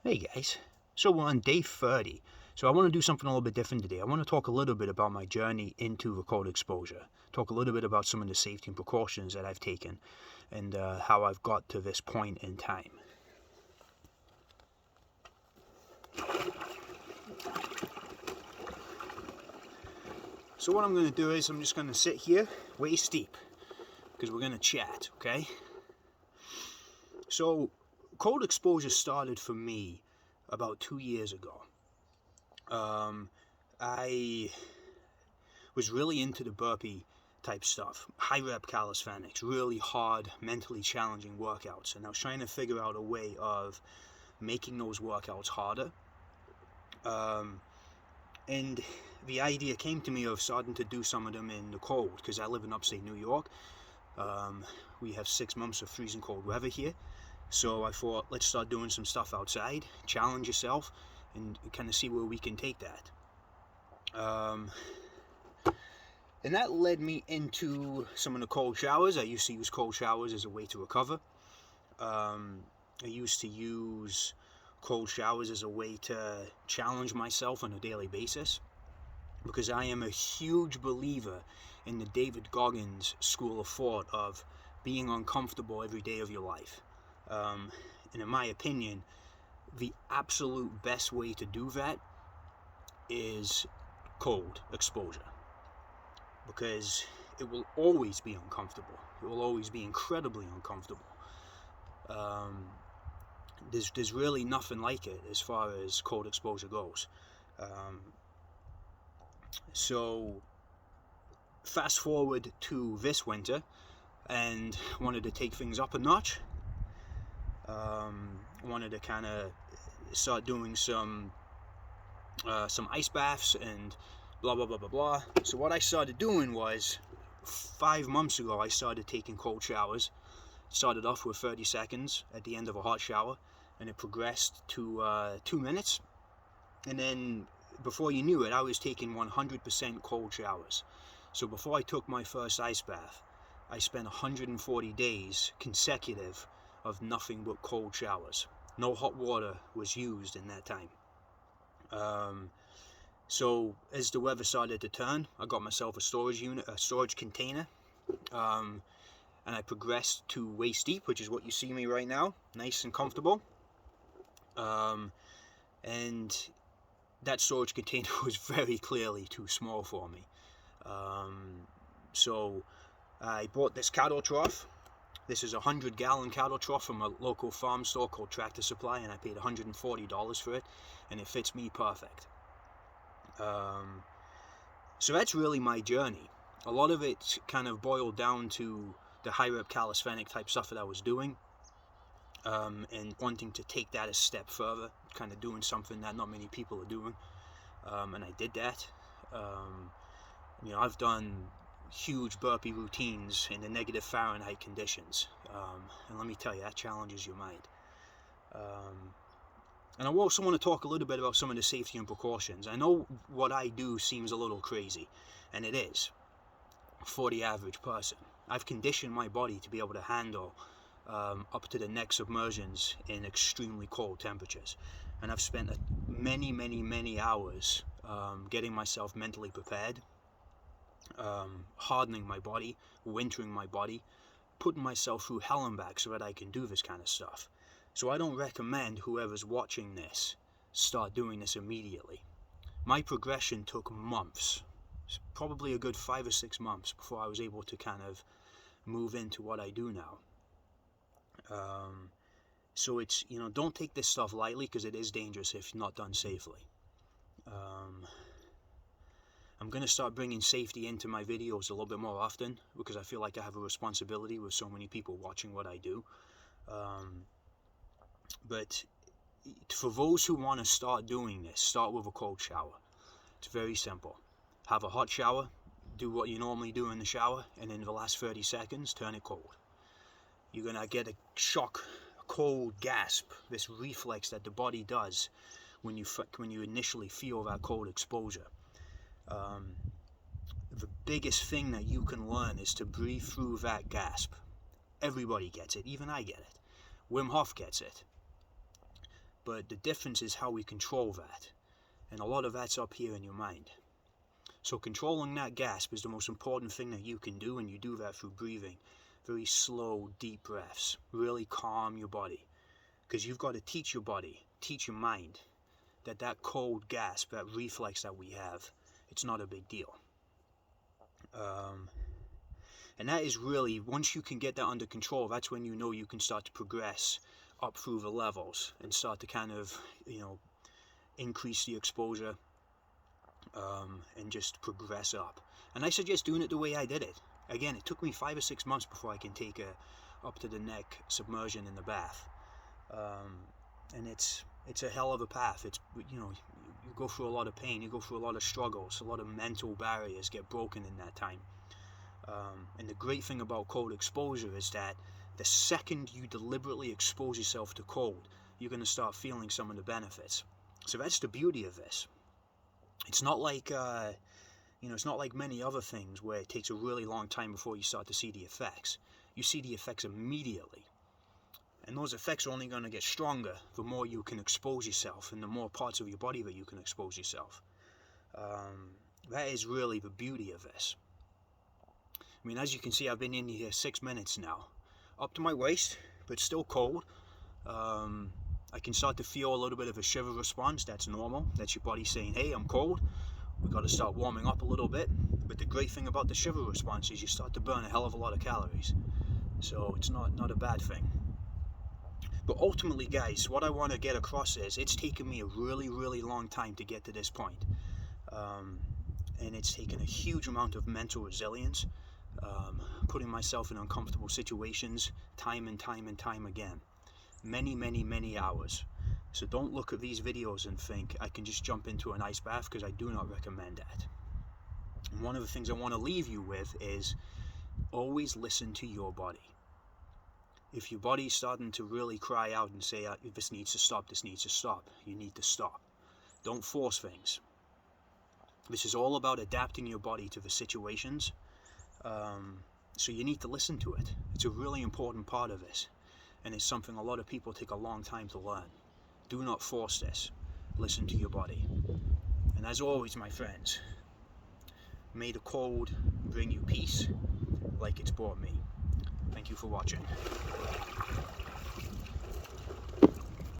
Hey guys, so we're on day 30. So I want to do something a little bit different today. I want to talk a little bit about my journey into the cold exposure. Talk a little bit about some of the safety and precautions that I've taken and how I've got to this point in time. So what I'm going to do is I'm just going to sit here waist deep because we're going to chat, okay? So cold exposure started for me about 2 years ago. I was really into the burpee type stuff, high rep calisthenics, really hard, mentally challenging workouts, and I was trying to figure out a way of making those workouts harder. And the idea came to me of starting to do some of them in the cold because I live in upstate New York. We have 6 months of freezing cold weather here, so I thought let's start doing some stuff outside, challenge yourself, and kind of see where we can take that. And that led me into some of the cold showers. I used to use cold showers as a way to recover. I used to use cold showers as a way to challenge myself on a daily basis because I am a huge believer in the David Goggins school of thought of being uncomfortable every day of your life. And in my opinion, the absolute best way to do that is cold exposure, because it will always be uncomfortable. It will always be incredibly uncomfortable. There's really nothing like it as far as cold exposure goes. So fast forward to this winter, and wanted to take things up a notch. Wanted to kind of start doing some ice baths and blah blah blah blah blah. So what I started doing was 5 months ago I started taking cold showers. Started off with 30 seconds at the end of a hot shower, and it progressed to 2 minutes, and then before you knew it I was taking 100% cold showers. So before I took my first ice bath, I spent 140 days consecutive of nothing but cold showers. No hot water was used in that time. So as the weather started to turn, I got myself a storage container, and I progressed to waist deep, which is what you see me right now, nice and comfortable. And that storage container was very clearly too small for me. So I bought this cattle trough. This is a 100-gallon cattle trough from a local farm store called Tractor Supply, and I paid $140 for it, and it fits me perfect. So that's really my journey. A lot of it kind of boiled down to the high rep calisthenic type stuff that I was doing, and wanting to take that a step further, kind of doing something that not many people are doing, and I did that. I've done huge burpee routines in the negative Fahrenheit conditions, and let me tell you, that challenges your mind. And I also want to talk a little bit about some of the safety and precautions. I know what I do seems a little crazy, and it is for the average person. I've conditioned my body to be able to handle up to the neck submersions in extremely cold temperatures, and I've spent many hours getting myself mentally prepared, hardening my body, wintering my body, putting myself through hell and back so that I can do this kind of stuff. So I don't recommend whoever's watching this start doing this immediately. My progression took months, probably a good 5 or 6 months before I was able to kind of move into what I do now. So it's, don't take this stuff lightly, because it is dangerous if not done safely. I'm going to start bringing safety into my videos a little bit more often, because I feel like I have a responsibility with so many people watching what I do. But for those who want to start doing this, start with a cold shower. It's very simple. Have a hot shower, do what you normally do in the shower, and in the last 30 seconds, turn it cold. You're going to get a shock, a cold gasp, this reflex that the body does when you initially feel that cold exposure. The biggest thing that you can learn is to breathe through that gasp. Everybody gets it, even I get it. Wim Hof gets it. but the difference is how we control that. And a lot of that's up here in your mind. So controlling that gasp is the most important thing that you can do, and you do that through breathing. Very slow, deep breaths. Really calm your body. Because you've got to teach your body, teach your mind, that cold gasp, that reflex that we have, it's not a big deal. And that is really, once you can get that under control, that's when you know you can start to progress up through the levels and start to kind of, increase the exposure, and just progress up. And I suggest doing it the way I did it. Again, it took me 5 or 6 months before I can take a up to the neck submersion in the bath. And it's a hell of a path. It's, you go through a lot of pain, you go through a lot of struggles, a lot of mental barriers get broken in that time. And the great thing about cold exposure is that the second you deliberately expose yourself to cold, you're going to start feeling some of the benefits. So that's the beauty of this. It's not like, it's not like many other things where it takes a really long time before you start to see the effects. You see the effects immediately. And those effects are only going to get stronger the more you can expose yourself and the more parts of your body that you can expose yourself. That is really the beauty of this. I mean, as you can see, I've been in here 6 minutes now. Up to my waist, but still cold. I can start to feel a little bit of a shiver response. That's normal. That's your body saying, hey, I'm cold. We've got to start warming up a little bit. But the great thing about the shiver response is you start to burn a hell of a lot of calories. So it's not a bad thing. But ultimately, guys, what I want to get across is it's taken me a really, really long time to get to this point. And it's taken a huge amount of mental resilience, putting myself in uncomfortable situations time and time and time again. Many, many, many hours. So don't look at these videos and think I can just jump into an ice bath, because I do not recommend that. And one of the things I want to leave you with is always listen to your body. If your body's starting to really cry out and say, this needs to stop, this needs to stop, you need to stop. Don't force things. This is all about adapting your body to the situations. So you need to listen to it. It's a really important part of this. And it's something a lot of people take a long time to learn. Do not force this. Listen to your body. And as always, my friends, may the cold bring you peace like it's brought me. Thank you for watching.